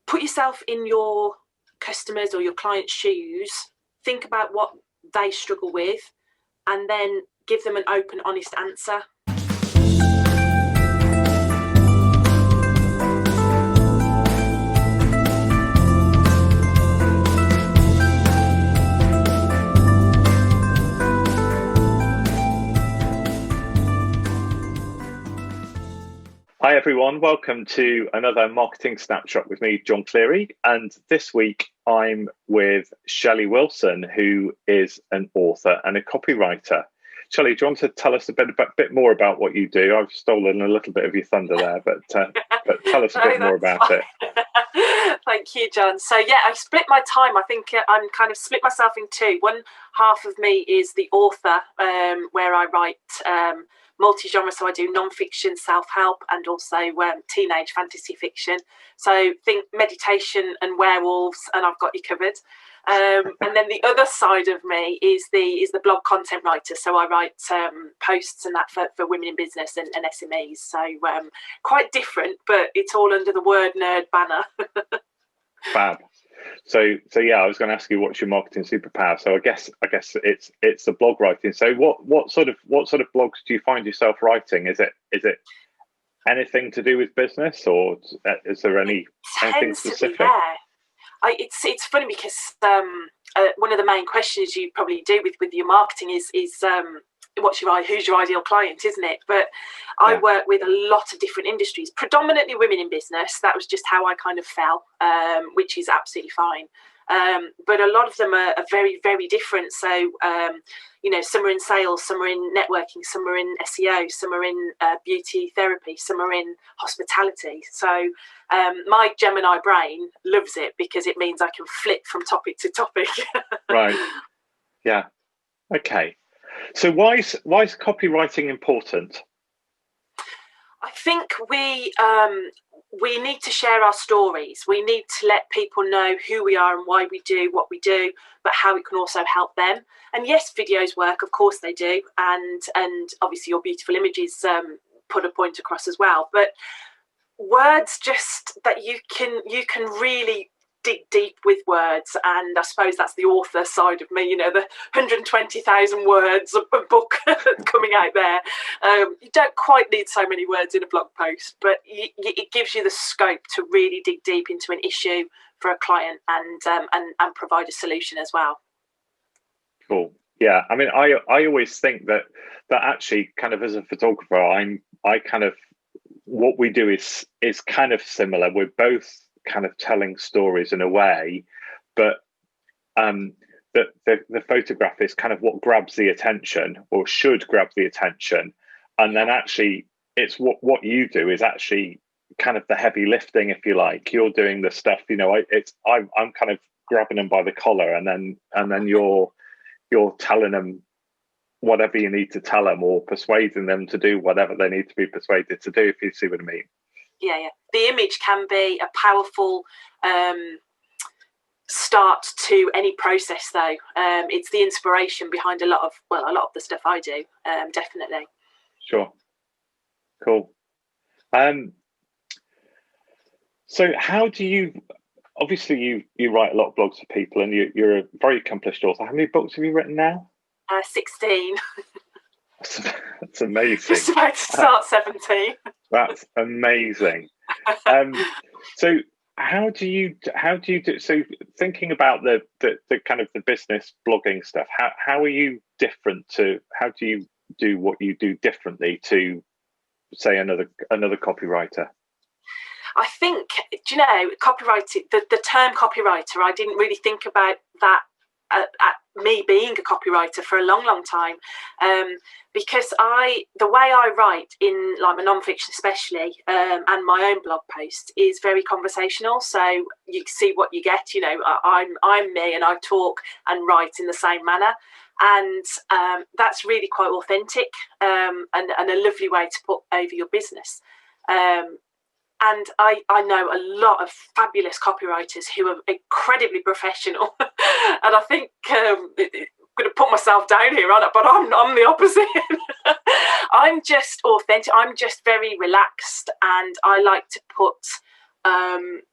put yourself in your customers or your clients' shoes, think about what they struggle with, and then give them an open, honest answer. Hi everyone, welcome to another Marketing Snapshot with me, John Cleary. And this week I'm with Shelley Wilson, who is an author and a copywriter. Shelley, do you want to tell us a bit more about what you do? I've stolen a little bit of your thunder there, but tell us a bit more about it. Thank you, John. So yeah, I split my time. I think I'm kind of split myself in two. One half of me is the author, where I write multi-genre, so I do non-fiction, self-help, and also teenage fantasy fiction. So think meditation and werewolves, and I've got you covered. And then the other side of me is the blog content writer. So I write posts and that for women in business and SMEs. So quite different, but it's all under the word nerd banner. Fab. So yeah, I was going to ask you what's your marketing superpower. So I guess it's the blog writing. So what sort of blogs do you find yourself writing? Is it anything to do with business, or is there anything specific? It's funny because one of the main questions you probably do with your marketing is who's your ideal client, isn't it? But I work with a lot of different industries, predominantly women in business. That was just how I kind of fell, which is absolutely fine. But a lot of them are very, very different. So, some are in sales, some are in networking, some are in SEO, some are in beauty therapy, some are in hospitality. So my Gemini brain loves it because it means I can flip from topic to topic. Right. Yeah. Okay. So why is copywriting important? I think we need to share our stories. We need to let people know who we are and why we do what we do, but how it can also help them. And yes, videos work, of course they do, and obviously your beautiful images put a point across as well. But words, just that you can really dig deep with words, and I suppose that's the author side of me, the 120,000 words of a book coming out there. You don't quite need so many words in a blog post, but it gives you the scope to really dig deep into an issue for a client and provide a solution as well. Cool. Yeah, I mean, I always think that actually, kind of as a photographer, I kind of, what we do is kind of similar. We're both kind of telling stories in a way, but the photograph is kind of what grabs the attention, or should grab the attention, and then actually it's what you do is actually kind of the heavy lifting, if you like. You're doing the stuff, I'm kind of grabbing them by the collar, and then you're telling them whatever you need to tell them, or persuading them to do whatever they need to be persuaded to do, if you see what I mean. Yeah. The image can be a powerful start to any process, though. It's the inspiration behind a lot of the stuff I do, definitely. Sure. Cool. So how do you, obviously you write a lot of blogs for people, and you're a very accomplished author. How many books have you written now? 16. That's amazing. Just about to start 17. That's amazing. So how do you do? So thinking about the kind of the business blogging stuff, how are you different to? How do you do what you do differently to, say, another copywriter? I think, copywriting. The term copywriter, I didn't really think about that at me being a copywriter for a long time, because the way I write in like my non-fiction especially, and my own blog post, is very conversational. So you see what you get. I'm me, and I talk and write in the same manner, and that's really quite authentic, and a lovely way to put over your business. And I know a lot of fabulous copywriters who are incredibly professional. And I think I'm going to put myself down here, aren't I? But I'm the opposite. I'm just authentic. I'm just very relaxed. And I like to put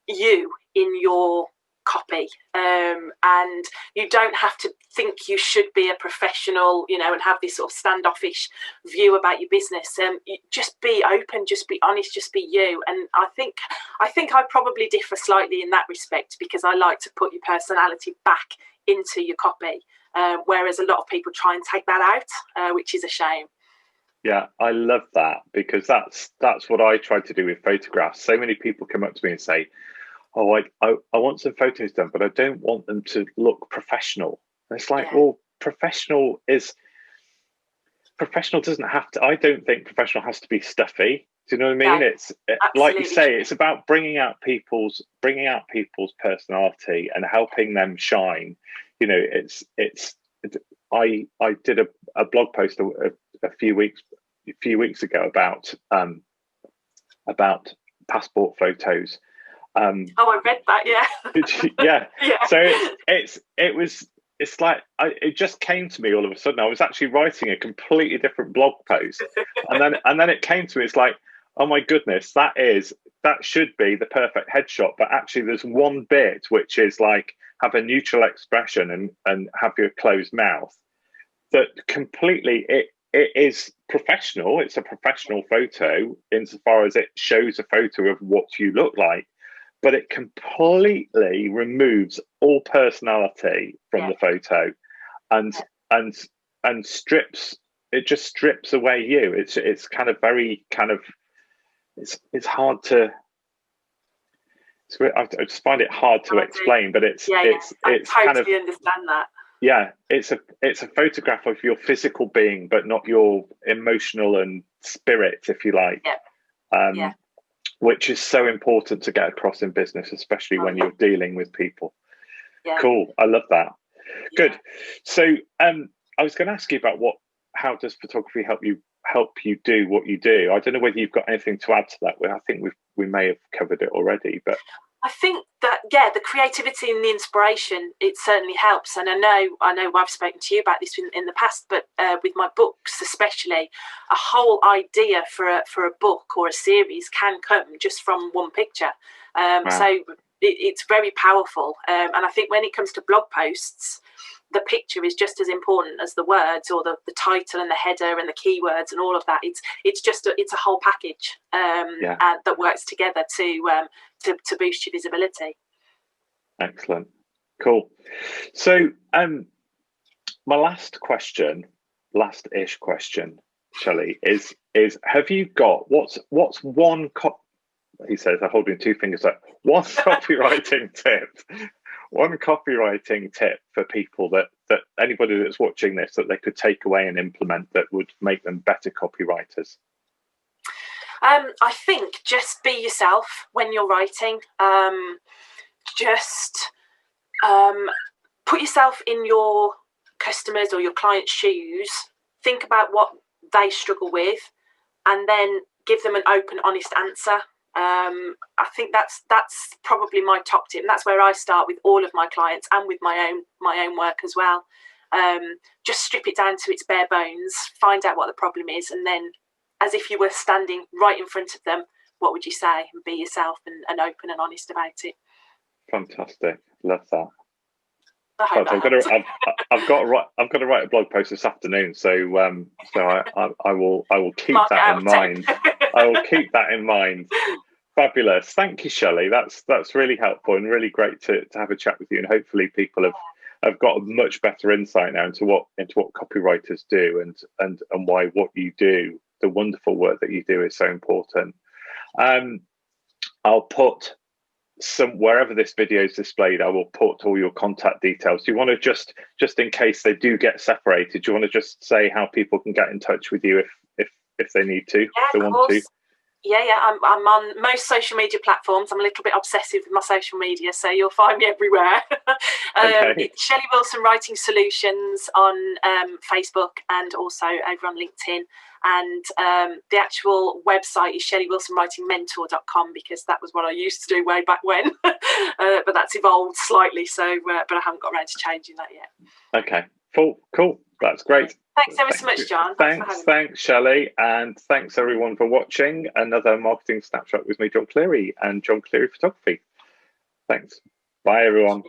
you in your copy, and you don't have to think you should be a professional, you know, and have this sort of standoffish view about your business. Just be open, just be honest, just be you. And I think I probably differ slightly in that respect, because I like to put your personality back into your copy, whereas a lot of people try and take that out, which is a shame. Yeah, I love that, because that's what I try to do with photographs. So many people come up to me and say, oh, I want some photos done, but I don't want them to look professional. And it's like, well, professional doesn't have to, I don't think professional has to be stuffy. Do you know what I mean? No, like you say, it's about bringing out people's personality and helping them shine. You know, I did a blog post a few weeks ago about passport photos. I read that. Yeah. So it's like it just came to me all of a sudden. I was actually writing a completely different blog post, and then it came to me. It's like, oh my goodness, that should be the perfect headshot, but actually there's one bit which is like have a neutral expression and have your closed mouth. That completely it is professional. It's a professional photo insofar as it shows a photo of what you look like, but it completely removes all personality from the photo, and strips away you. It's kind of very kind of it's hard to. I just find it hard to explain, but it's I totally kind of understand that. Yeah, it's a photograph of your physical being, but not your emotional and spirit, if you like. Which is so important to get across in business, especially when you're dealing with people. Cool, I love that. Good. So I was going to ask you about how does photography help you do what you do? I don't know whether you've got anything to add to that. I think we may have covered it already, but I think that the creativity and the inspiration, it certainly helps. And I know I've spoken to you about this in the past, but with my books especially, a whole idea for a book or a series can come just from one picture. So it's very powerful. And I think when it comes to blog posts, the picture is just as important as the words, or the title and the header and the keywords and all of that. It's a whole package that works together to boost your visibility. Excellent. Cool. So my last-ish question, Shelley, is have you got what's one he says, I'm holding two fingers up, one copywriting tip. One copywriting tip for people that anybody that's watching this that they could take away and implement that would make them better copywriters. I think just be yourself when you're writing. Just put yourself in your customers or your clients' shoes. Think about what they struggle with, and then give them an open, honest answer. I think that's probably my top tip, and that's where I start with all of my clients and with my own work as well. Just strip it down to its bare bones, find out what the problem is, and then, as if you were standing right in front of them, what would you say? And be yourself and open and honest about it. Fantastic, love that. I've got to write a blog post this afternoon, so I will keep that in mind. I will keep that in mind. Fabulous, thank you, Shelley. That's really helpful and really great to have a chat with you, and hopefully people have got a much better insight now into what copywriters do and why what you do, the wonderful work that you do, is so important. I'll put wherever this video is displayed, I will put all your contact details. Do you want to just in case they do get separated, do you want to just say how people can get in touch with you if they need to? Yeah, of course. Yeah. I'm on most social media platforms. I'm a little bit obsessive with my social media, so you'll find me everywhere. It's Shelley Wilson Writing Solutions on Facebook and also over on LinkedIn. And the actual website is shelleywilsonwritingmentor.com, because that was what I used to do way back when. But that's evolved slightly, so but I haven't got around to changing that yet. Okay, cool. That's great. Thanks ever so much, John. Thanks, Shelley, and thanks everyone for watching another Marketing Snapshot with me, John Cleary, and John Cleary Photography. Thanks. Bye, everyone.